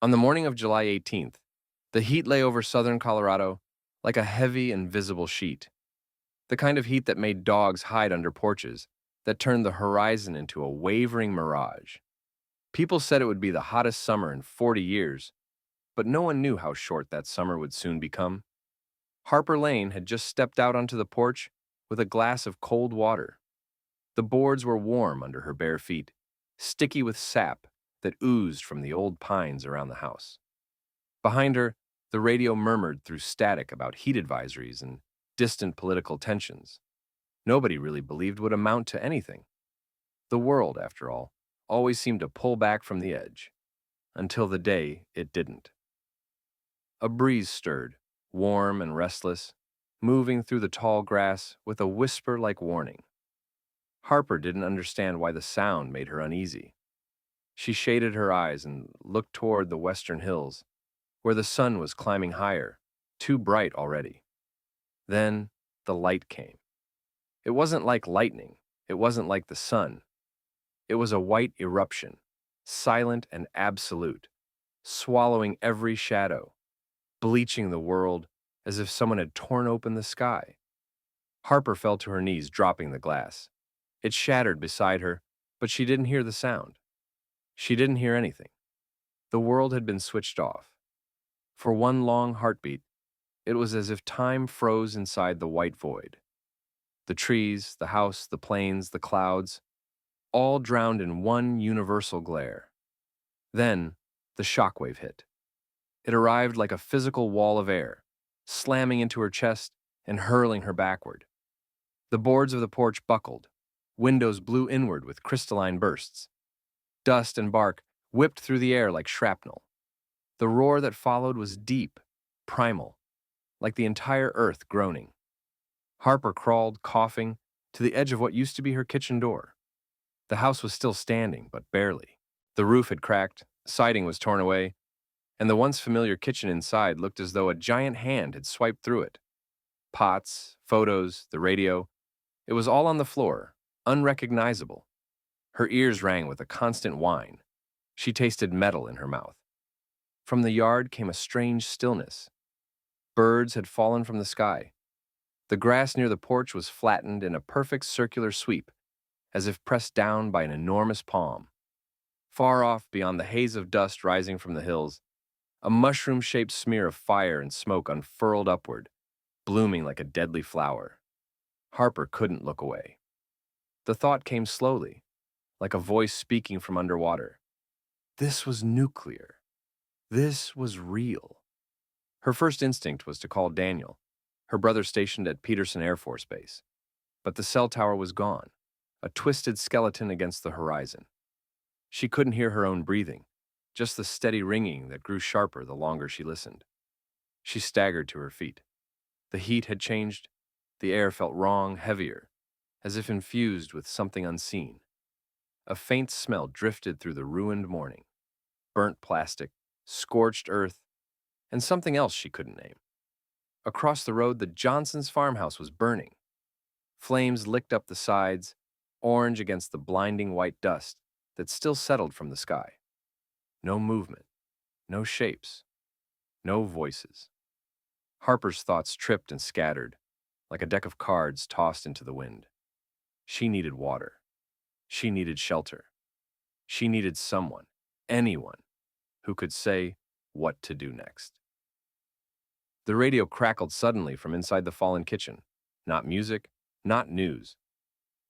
On the morning of July 18th, the heat lay over southern Colorado like a heavy, invisible sheet. The kind of heat that made dogs hide under porches, that turned the horizon into a wavering mirage. People said it would be the hottest summer in 40 years, but no one knew how short that summer would soon become. Harper Lane had just stepped out onto the porch with a glass of cold water. The boards were warm under her bare feet, sticky with sap that oozed from the old pines around the house. Behind her, the radio murmured through static about heat advisories and distant political tensions. Nobody really believed would amount to anything. The world, after all, always seemed to pull back from the edge, until the day it didn't. A breeze stirred, warm and restless, moving through the tall grass with a whisper like warning. Harper didn't understand why the sound made her uneasy. She shaded her eyes and looked toward the western hills, where the sun was climbing higher, too bright already. Then the light came. It wasn't like lightning, it wasn't like the sun. It was a white eruption, silent and absolute, swallowing every shadow, bleaching the world as if someone had torn open the sky. Harper fell to her knees, dropping the glass. It shattered beside her, but she didn't hear the sound. She didn't hear anything. The world had been switched off. For one long heartbeat, it was as if time froze inside the white void. The trees, the house, the plains, the clouds, all drowned in one universal glare. Then, the shockwave hit. It arrived like a physical wall of air, slamming into her chest and hurling her backward. The boards of the porch buckled. Windows blew inward with crystalline bursts. Dust and bark whipped through the air like shrapnel. The roar that followed was deep, primal, like the entire earth groaning. Harper crawled, coughing, to the edge of what used to be her kitchen door. The house was still standing, but barely. The roof had cracked, siding was torn away, and the once familiar kitchen inside looked as though a giant hand had swiped through it. Pots, photos, the radio, it was all on the floor, unrecognizable. Her ears rang with a constant whine. She tasted metal in her mouth. From the yard came a strange stillness. Birds had fallen from the sky. The grass near the porch was flattened in a perfect circular sweep, as if pressed down by an enormous palm. Far off, beyond the haze of dust rising from the hills, a mushroom-shaped smear of fire and smoke unfurled upward, blooming like a deadly flower. Harper couldn't look away. The thought came slowly, like a voice speaking from underwater. This was nuclear. This was real. Her first instinct was to call Daniel, her brother stationed at Peterson Air Force Base. But the cell tower was gone, a twisted skeleton against the horizon. She couldn't hear her own breathing, just the steady ringing that grew sharper the longer she listened. She staggered to her feet. The heat had changed. The air felt wrong, heavier, as if infused with something unseen. A faint smell drifted through the ruined morning. Burnt plastic, scorched earth, and something else she couldn't name. Across the road, the Johnsons' farmhouse was burning. Flames licked up the sides, orange against the blinding white dust that still settled from the sky. No movement, no shapes, no voices. Harper's thoughts tripped and scattered, like a deck of cards tossed into the wind. She needed water. She needed shelter. She needed someone, anyone, who could say what to do next. The radio crackled suddenly from inside the fallen kitchen. Not music, not news.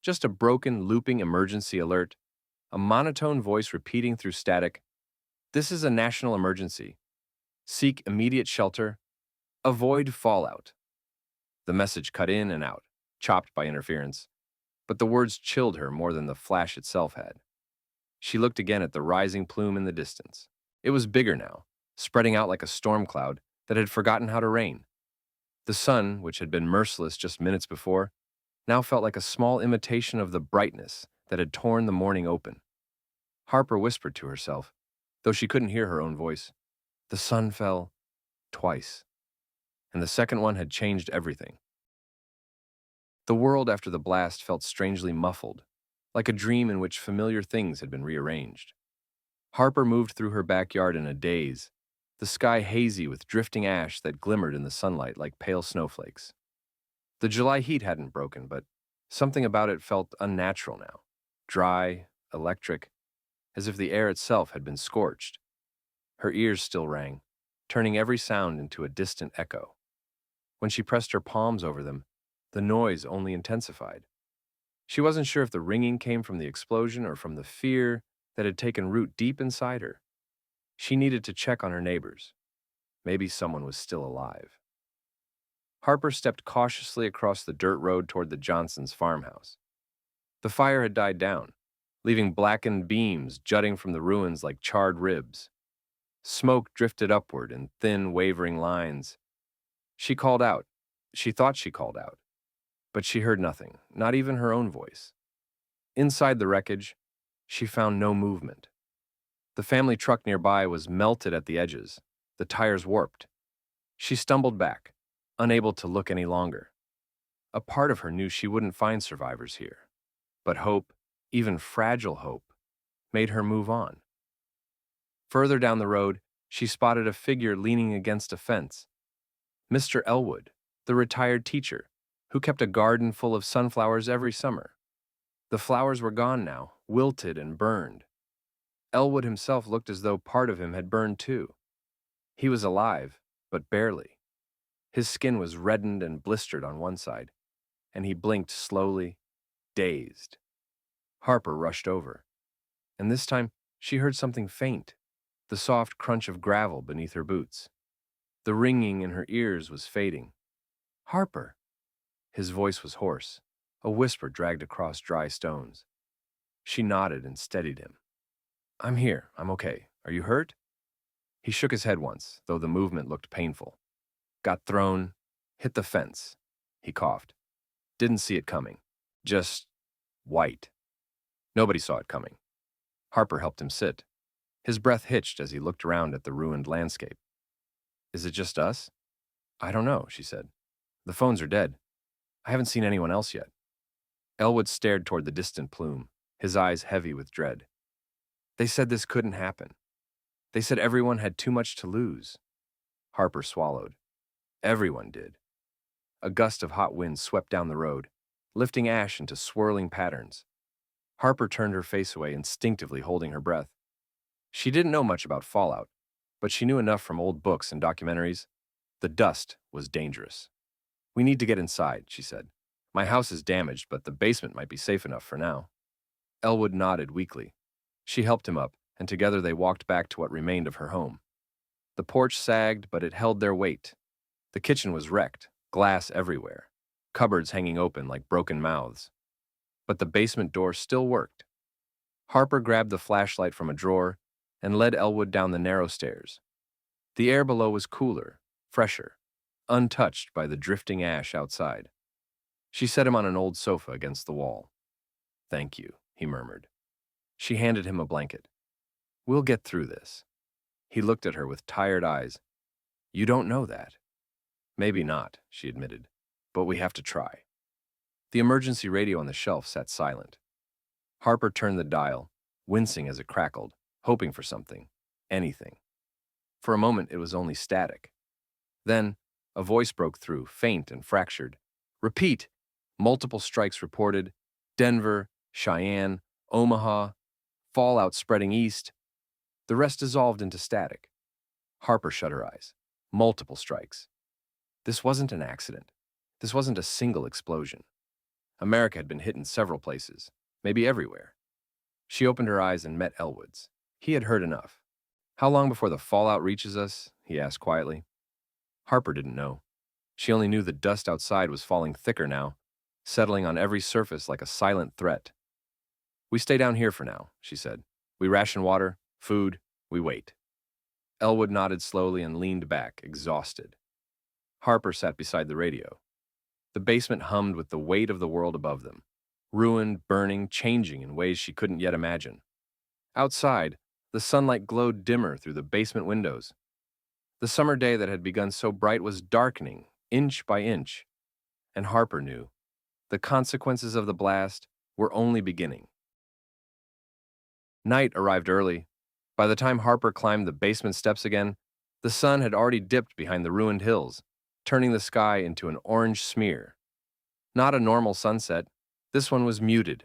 Just a broken, looping emergency alert, a monotone voice repeating through static, "This is a national emergency. Seek immediate shelter. Avoid fallout." The message cut in and out, chopped by interference, but the words chilled her more than the flash itself had. She looked again at the rising plume in the distance. It was bigger now, spreading out like a storm cloud that had forgotten how to rain. The sun, which had been merciless just minutes before, now felt like a small imitation of the brightness that had torn the morning open. Harper whispered to herself, though she couldn't hear her own voice. The sun fell twice, and the second one had changed everything. The world after the blast felt strangely muffled, like a dream in which familiar things had been rearranged. Harper moved through her backyard in a daze, the sky hazy with drifting ash that glimmered in the sunlight like pale snowflakes. The July heat hadn't broken, but something about it felt unnatural now. Dry, electric, as if the air itself had been scorched. Her ears still rang, turning every sound into a distant echo. When she pressed her palms over them, the noise only intensified. She wasn't sure if the ringing came from the explosion or from the fear that had taken root deep inside her. She needed to check on her neighbors. Maybe someone was still alive. Harper stepped cautiously across the dirt road toward the Johnsons' farmhouse. The fire had died down, leaving blackened beams jutting from the ruins like charred ribs. Smoke drifted upward in thin, wavering lines. She called out. She thought she called out. But she heard nothing, not even her own voice. Inside the wreckage, she found no movement. The family truck nearby was melted at the edges, the tires warped. She stumbled back, unable to look any longer. A part of her knew she wouldn't find survivors here. But hope, even fragile hope, made her move on. Further down the road, she spotted a figure leaning against a fence. Mr. Elwood, the retired teacher, who kept a garden full of sunflowers every summer. The flowers were gone now, wilted and burned. Elwood himself looked as though part of him had burned too. He was alive, but barely. His skin was reddened and blistered on one side, and he blinked slowly, dazed. Harper rushed over, and this time she heard something faint, the soft crunch of gravel beneath her boots. The ringing in her ears was fading. "Harper!" His voice was hoarse, a whisper dragged across dry stones. She nodded and steadied him. "I'm here. I'm okay. Are you hurt?" He shook his head once, though the movement looked painful. "Got thrown, hit the fence." He coughed. "Didn't see it coming. Just white." Nobody saw it coming. Harper helped him sit. His breath hitched as he looked around at the ruined landscape. "Is it just us?" "I don't know," she said. "The phones are dead. I haven't seen anyone else yet." Elwood stared toward the distant plume, his eyes heavy with dread. "They said this couldn't happen. They said everyone had too much to lose." Harper swallowed. Everyone did. A gust of hot wind swept down the road, lifting ash into swirling patterns. Harper turned her face away, instinctively holding her breath. She didn't know much about fallout, but she knew enough from old books and documentaries. The dust was dangerous. "We need to get inside," she said. "My house is damaged, but the basement might be safe enough for now." Elwood nodded weakly. She helped him up, and together they walked back to what remained of her home. The porch sagged, but it held their weight. The kitchen was wrecked, glass everywhere, cupboards hanging open like broken mouths. But the basement door still worked. Harper grabbed the flashlight from a drawer and led Elwood down the narrow stairs. The air below was cooler, fresher, untouched by the drifting ash outside. She set him on an old sofa against the wall. "Thank you," he murmured. She handed him a blanket. "We'll get through this." He looked at her with tired eyes. "You don't know that." "Maybe not," she admitted, "but we have to try." The emergency radio on the shelf sat silent. Harper turned the dial, wincing as it crackled, hoping for something, anything. For a moment, it was only static. Then, a voice broke through, faint and fractured. "Repeat!" Multiple strikes reported. Denver, Cheyenne, Omaha, fallout spreading east. The rest dissolved into static. Harper shut her eyes. Multiple strikes. This wasn't an accident. This wasn't a single explosion. America had been hit in several places, maybe everywhere. She opened her eyes and met Elwood's. He had heard enough. "How long before the fallout reaches us?" he asked quietly. Harper didn't know. She only knew the dust outside was falling thicker now, settling on every surface like a silent threat. "We stay down here for now," she said. "We ration water, food, we wait." Elwood nodded slowly and leaned back, exhausted. Harper sat beside the radio. The basement hummed with the weight of the world above them, ruined, burning, changing in ways she couldn't yet imagine. Outside, the sunlight glowed dimmer through the basement windows. The summer day that had begun so bright was darkening, inch by inch, and Harper knew the consequences of the blast were only beginning. Night arrived early. By the time Harper climbed the basement steps again, the sun had already dipped behind the ruined hills, turning the sky into an orange smear. Not a normal sunset, this one was muted,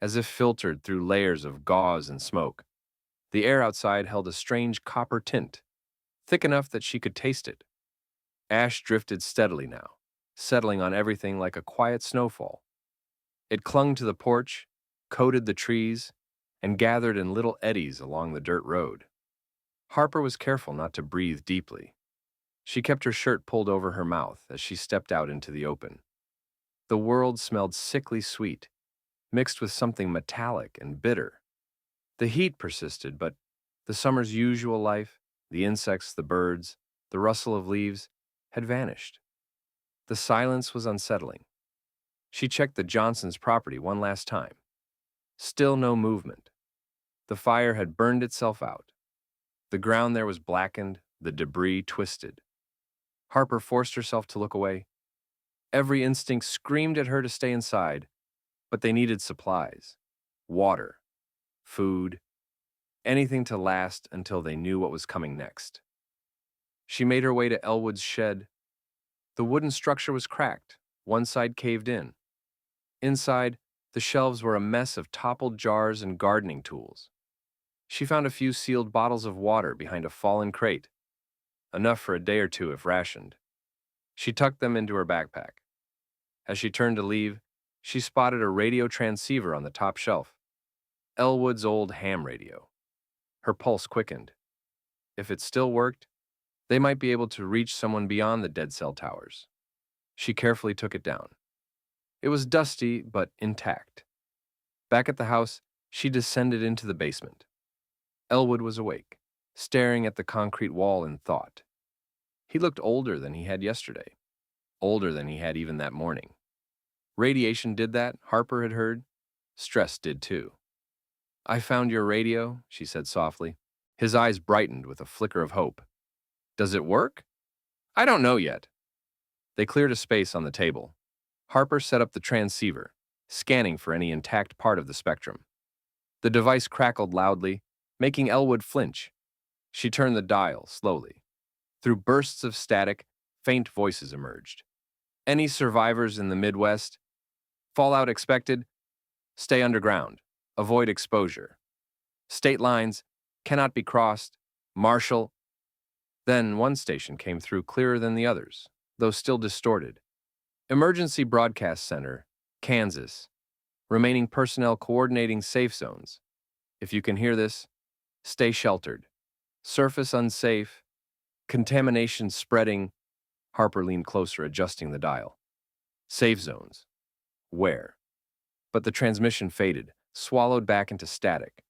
as if filtered through layers of gauze and smoke. The air outside held a strange copper tint, thick enough that she could taste it. Ash drifted steadily now, settling on everything like a quiet snowfall. It clung to the porch, coated the trees, and gathered in little eddies along the dirt road. Harper was careful not to breathe deeply. She kept her shirt pulled over her mouth as she stepped out into the open. The world smelled sickly sweet, mixed with something metallic and bitter. The heat persisted, but the summer's usual life, the insects, the birds, the rustle of leaves, had vanished. The silence was unsettling. She checked the Johnsons' property one last time. Still no movement. The fire had burned itself out. The ground there was blackened, the debris twisted. Harper forced herself to look away. Every instinct screamed at her to stay inside, but they needed supplies, water, food, anything to last until they knew what was coming next. She made her way to Elwood's shed. The wooden structure was cracked, one side caved in. Inside, the shelves were a mess of toppled jars and gardening tools. She found a few sealed bottles of water behind a fallen crate, enough for a day or two if rationed. She tucked them into her backpack. As she turned to leave, she spotted a radio transceiver on the top shelf. Elwood's old ham radio. Her pulse quickened. If it still worked, they might be able to reach someone beyond the dead cell towers. She carefully took it down. It was dusty, but intact. Back at the house, she descended into the basement. Elwood was awake, staring at the concrete wall in thought. He looked older than he had yesterday, older than he had even that morning. Radiation did that, Harper had heard. Stress did too. "I found your radio," she said softly. His eyes brightened with a flicker of hope. "Does it work?" "I don't know yet." They cleared a space on the table. Harper set up the transceiver, scanning for any intact part of the spectrum. The device crackled loudly, making Elwood flinch. She turned the dial slowly. Through bursts of static, faint voices emerged. "Any survivors in the Midwest? Fallout expected? Stay underground. Avoid exposure. State lines cannot be crossed. Marshal." Then one station came through clearer than the others, though still distorted. "Emergency Broadcast Center, Kansas. Remaining personnel coordinating safe zones. If you can hear this, stay sheltered. Surface unsafe. Contamination spreading." Harper leaned closer, adjusting the dial. Safe zones. Where? But the transmission faded, swallowed back into static.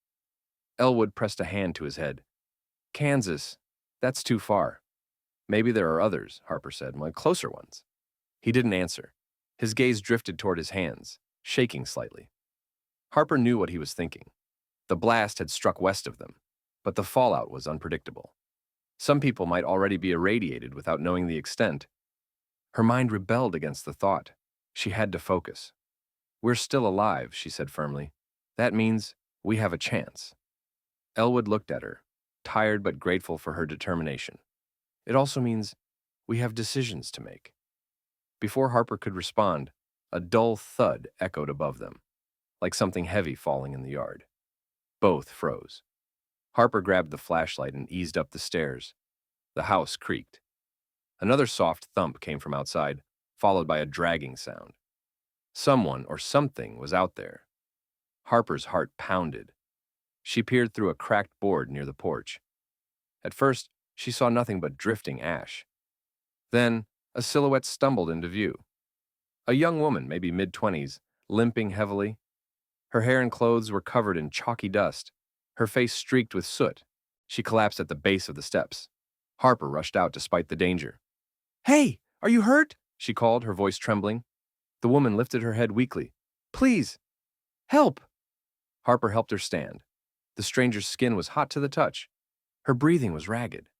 Elwood pressed a hand to his head. "Kansas, that's too far." "Maybe there are others," Harper said, "closer ones." He didn't answer. His gaze drifted toward his hands, shaking slightly. Harper knew what he was thinking. The blast had struck west of them, but the fallout was unpredictable. Some people might already be irradiated without knowing the extent. Her mind rebelled against the thought. She had to focus. "We're still alive," she said firmly. "That means we have a chance." Elwood looked at her, tired but grateful for her determination. "It also means we have decisions to make." Before Harper could respond, a dull thud echoed above them, like something heavy falling in the yard. Both froze. Harper grabbed the flashlight and eased up the stairs. The house creaked. Another soft thump came from outside, followed by a dragging sound. Someone or something was out there. Harper's heart pounded. She peered through a cracked board near the porch. At first, she saw nothing but drifting ash. Then, a silhouette stumbled into view. A young woman, maybe mid-20s, limping heavily. Her hair and clothes were covered in chalky dust, her face streaked with soot. She collapsed at the base of the steps. Harper rushed out despite the danger. "Hey, are you hurt?" she called, her voice trembling. The woman lifted her head weakly. "Please, help!" Harper helped her stand. The stranger's skin was hot to the touch. Her breathing was ragged.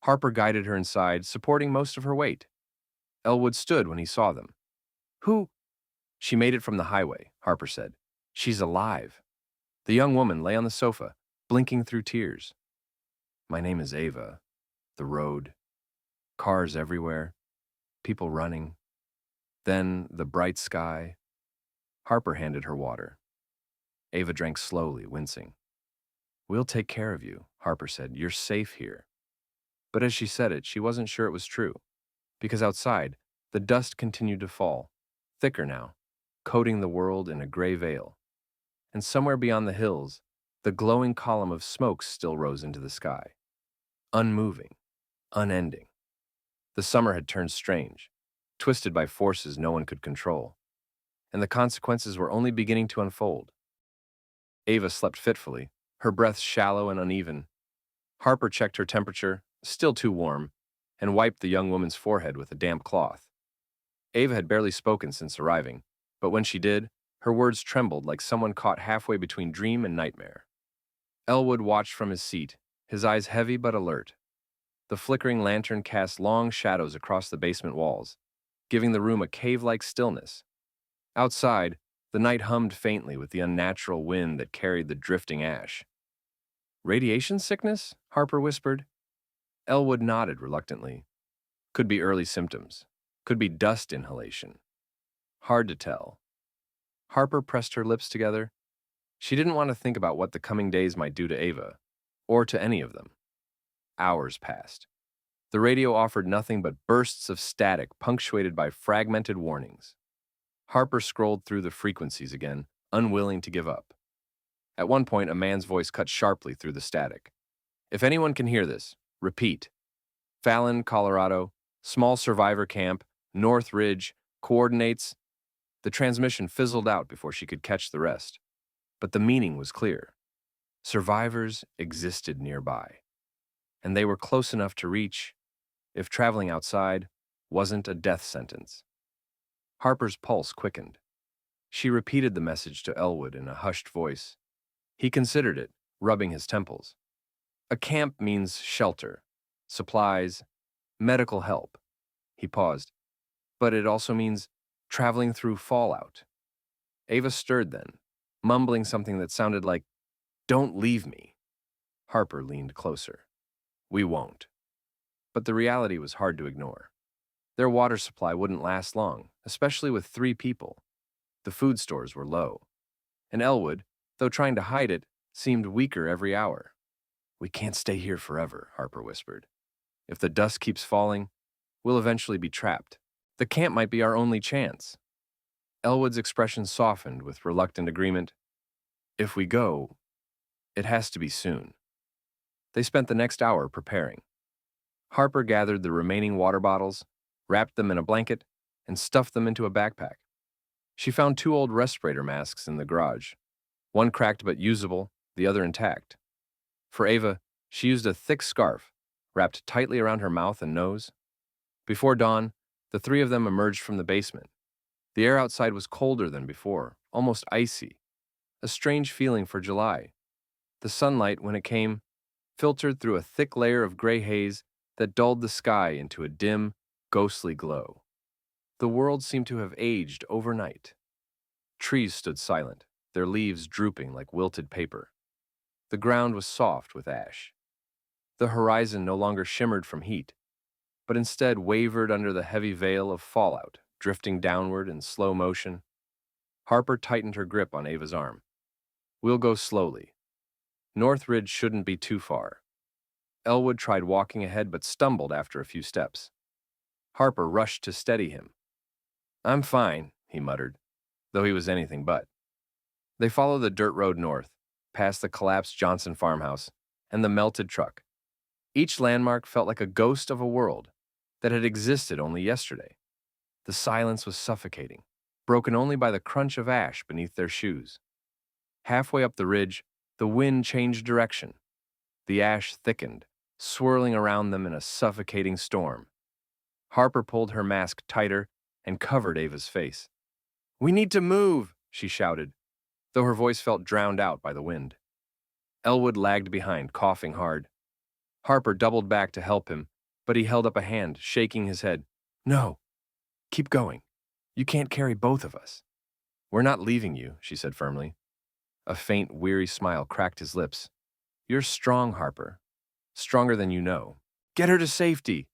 Harper guided her inside, supporting most of her weight. Elwood stood when he saw them. "Who?" "She made it from the highway," Harper said. "She's alive." The young woman lay on the sofa, blinking through tears. My name is Ava. The road, cars everywhere, people running. Then the bright sky. Harper handed her water. Ava drank slowly, wincing. We'll take care of you, Harper said. You're safe here. But as she said it, she wasn't sure it was true, because outside, the dust continued to fall, thicker now, coating the world in a gray veil. And somewhere beyond the hills, the glowing column of smoke still rose into the sky, unmoving, unending. The summer had turned strange, twisted by forces no one could control, and the consequences were only beginning to unfold. Ava slept fitfully, her breath shallow and uneven. Harper checked her temperature, still too warm, and wiped the young woman's forehead with a damp cloth. Ava had barely spoken since arriving, but when she did, her words trembled like someone caught halfway between dream and nightmare. Elwood watched from his seat, his eyes heavy but alert. The flickering lantern cast long shadows across the basement walls, giving the room a cave-like stillness. Outside, the night hummed faintly with the unnatural wind that carried the drifting ash. Radiation sickness? Harper whispered. Elwood nodded reluctantly. Could be early symptoms. Could be dust inhalation. Hard to tell. Harper pressed her lips together. She didn't want to think about what the coming days might do to Ava, or to any of them. Hours passed. The radio offered nothing but bursts of static punctuated by fragmented warnings. Harper scrolled through the frequencies again, unwilling to give up. At one point, a man's voice cut sharply through the static. If anyone can hear this, repeat. Fallon, Colorado, small survivor camp, North Ridge, coordinates. The transmission fizzled out before she could catch the rest. But the meaning was clear. Survivors existed nearby, and they were close enough to reach, if traveling outside wasn't a death sentence. Harper's pulse quickened. She repeated the message to Elwood in a hushed voice. He considered it, rubbing his temples. A camp means shelter, supplies, medical help. He paused. But it also means traveling through fallout. Ava stirred then, mumbling something that sounded like, "Don't leave me." Harper leaned closer. "We won't." But the reality was hard to ignore. Their water supply wouldn't last long, especially with 3 people. The food stores were low. And Elwood, though trying to hide it, seemed weaker every hour. "We can't stay here forever," Harper whispered. "If the dust keeps falling, we'll eventually be trapped. The camp might be our only chance." Elwood's expression softened with reluctant agreement. "If we go, it has to be soon." They spent the next hour preparing. Harper gathered the remaining water bottles, wrapped them in a blanket, and stuffed them into a backpack. She found 2 old respirator masks in the garage, one cracked but usable, the other intact. For Ava, she used a thick scarf, wrapped tightly around her mouth and nose. Before dawn, the 3 of them emerged from the basement. The air outside was colder than before, almost icy, a strange feeling for July. The sunlight, when it came, filtered through a thick layer of gray haze that dulled the sky into a dim, ghostly glow. The world seemed to have aged overnight. Trees stood silent, their leaves drooping like wilted paper. The ground was soft with ash. The horizon no longer shimmered from heat, but instead wavered under the heavy veil of fallout, drifting downward in slow motion. Harper tightened her grip on Ava's arm. "We'll go slowly. North Ridge shouldn't be too far." Elwood tried walking ahead but stumbled after a few steps. Harper rushed to steady him. "I'm fine," he muttered, though he was anything but. They followed the dirt road north, past the collapsed Johnson farmhouse and the melted truck. Each landmark felt like a ghost of a world that had existed only yesterday. The silence was suffocating, broken only by the crunch of ash beneath their shoes. Halfway up the ridge, the wind changed direction. The ash thickened, swirling around them in a suffocating storm. Harper pulled her mask tighter and covered Ava's face. "We need to move," she shouted, though her voice felt drowned out by the wind. Elwood lagged behind, coughing hard. Harper doubled back to help him, but he held up a hand, shaking his head. "No, keep going. You can't carry both of us." "We're not leaving you," she said firmly. A faint, weary smile cracked his lips. "You're strong, Harper. Stronger than you know. Get her to safety!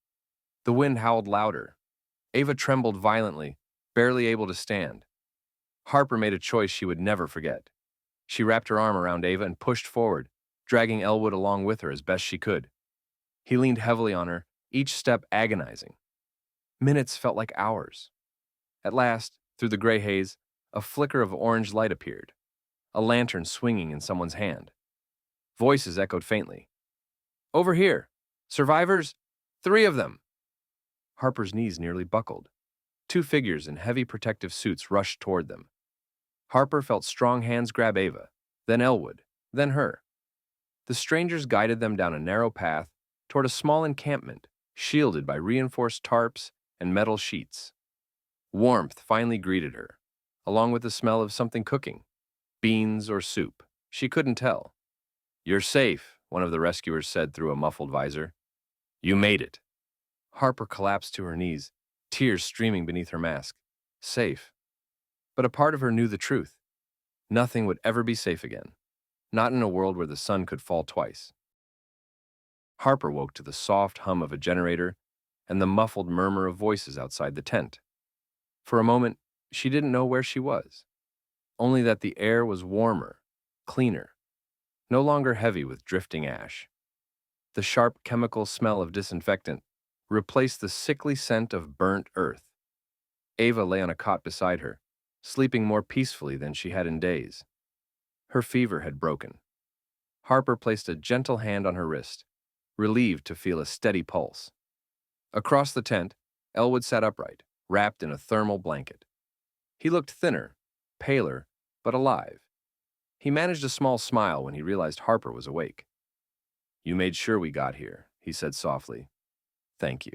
The wind howled louder. Ava trembled violently, barely able to stand. Harper made a choice she would never forget. She wrapped her arm around Ava and pushed forward, dragging Elwood along with her as best she could. He leaned heavily on her, each step agonizing. Minutes felt like hours. At last, through the gray haze, a flicker of orange light appeared, a lantern swinging in someone's hand. Voices echoed faintly. Over here! Survivors? 3 of them! Harper's knees nearly buckled. 2 figures in heavy protective suits rushed toward them. Harper felt strong hands grab Ava, then Elwood, then her. The strangers guided them down a narrow path toward a small encampment, shielded by reinforced tarps and metal sheets. Warmth finally greeted her, along with the smell of something cooking, beans or soup. She couldn't tell. You're safe, one of the rescuers said through a muffled visor. You made it. Harper collapsed to her knees, tears streaming beneath her mask. Safe. But a part of her knew the truth. Nothing would ever be safe again. Not in a world where the sun could fall twice. Harper woke to the soft hum of a generator and the muffled murmur of voices outside the tent. For a moment, she didn't know where she was. Only that the air was warmer, cleaner, no longer heavy with drifting ash. The sharp chemical smell of disinfectant replaced the sickly scent of burnt earth. Ava lay on a cot beside her, sleeping more peacefully than she had in days. Her fever had broken. Harper placed a gentle hand on her wrist, relieved to feel a steady pulse. Across the tent, Elwood sat upright, wrapped in a thermal blanket. He looked thinner, paler, but alive. He managed a small smile when he realized Harper was awake. You made sure we got here, he said softly. Thank you.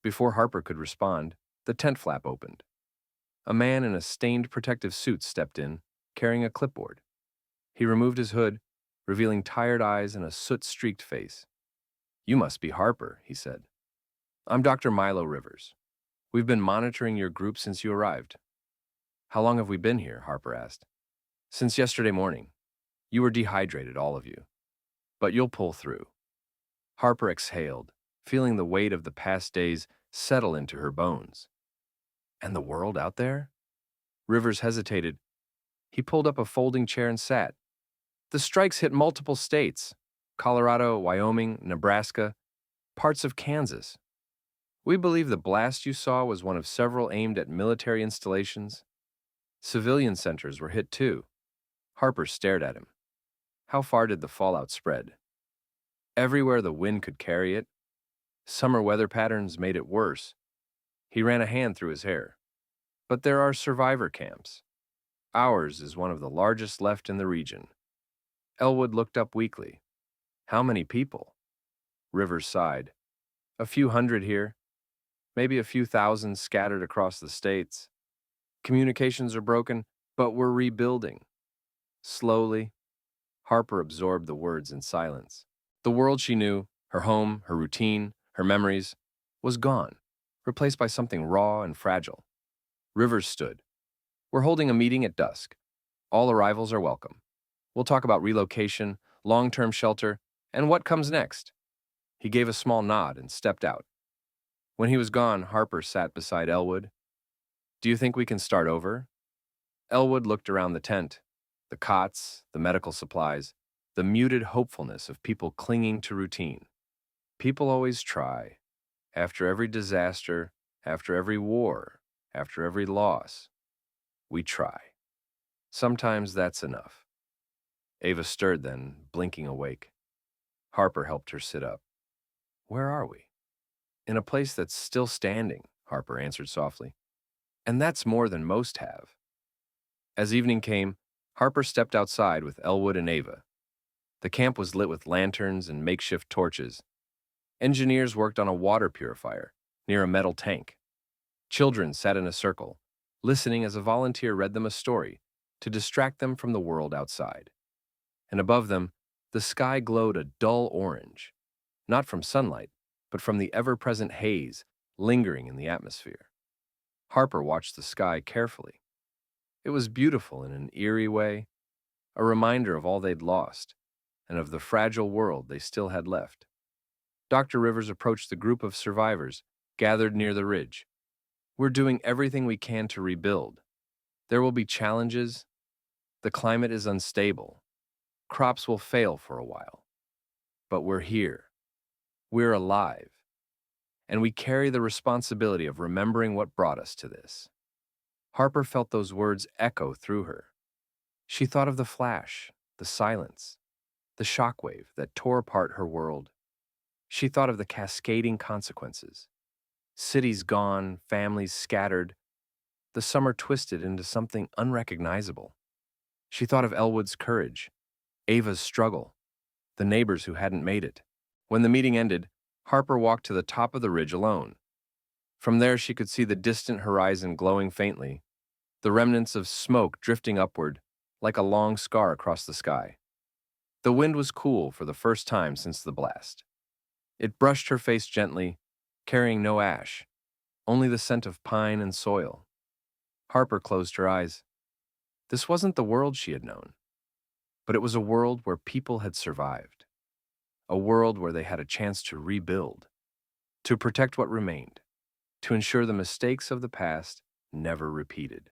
Before Harper could respond, the tent flap opened. A man in a stained protective suit stepped in, carrying a clipboard. He removed his hood, revealing tired eyes and a soot-streaked face. You must be Harper, he said. I'm Dr. Milo Rivers. We've been monitoring your group since you arrived. How long have we been here? Harper asked. Since yesterday morning. You were dehydrated, all of you. But you'll pull through. Harper exhaled, feeling the weight of the past days settle into her bones. And the world out there? Rivers hesitated. He pulled up a folding chair and sat. The strikes hit multiple states: Colorado, Wyoming, Nebraska, parts of Kansas. We believe the blast you saw was one of several aimed at military installations. Civilian centers were hit too. Harper stared at him. How far did the fallout spread? Everywhere the wind could carry it. Summer weather patterns made it worse. He ran a hand through his hair. But there are survivor camps. Ours is one of the largest left in the region. Elwood looked up weakly. How many people? Rivers sighed. A few hundred here. Maybe a few thousand scattered across the states. Communications are broken, but we're rebuilding. Slowly. Harper absorbed the words in silence. The world she knew, her home, her routine, her memories, was gone, replaced by something raw and fragile. Rivers stood. We're holding a meeting at dusk. All arrivals are welcome. We'll talk about relocation, long-term shelter, and what comes next. He gave a small nod and stepped out. When he was gone, Harper sat beside Elwood. Do you think we can start over? Elwood looked around the tent, the cots, the medical supplies, the muted hopefulness of people clinging to routine. People always try. After every disaster, after every war, after every loss, we try. Sometimes that's enough. Ava stirred then, blinking awake. Harper helped her sit up. Where are we? In a place that's still standing, Harper answered softly. And that's more than most have. As evening came, Harper stepped outside with Elwood and Ava. The camp was lit with lanterns and makeshift torches. Engineers worked on a water purifier near a metal tank. Children sat in a circle, listening as a volunteer read them a story to distract them from the world outside. And above them, the sky glowed a dull orange, not from sunlight, but from the ever-present haze lingering in the atmosphere. Harper watched the sky carefully. It was beautiful in an eerie way, a reminder of all they'd lost, and of the fragile world they still had left. Dr. Rivers approached the group of survivors gathered near the ridge. "We're doing everything we can to rebuild. There will be challenges. The climate is unstable. Crops will fail for a while. But we're here. We're alive. And we carry the responsibility of remembering what brought us to this." Harper felt those words echo through her. She thought of the flash, the silence, the shockwave that tore apart her world. She thought of the cascading consequences. Cities gone, families scattered, the summer twisted into something unrecognizable. She thought of Elwood's courage, Ava's struggle, the neighbors who hadn't made it. When the meeting ended, Harper walked to the top of the ridge alone. From there, she could see the distant horizon glowing faintly, the remnants of smoke drifting upward like a long scar across the sky. The wind was cool for the first time since the blast. It brushed her face gently, carrying no ash, only the scent of pine and soil. Harper closed her eyes. This wasn't the world she had known, but it was a world where people had survived, a world where they had a chance to rebuild, to protect what remained, to ensure the mistakes of the past never repeated.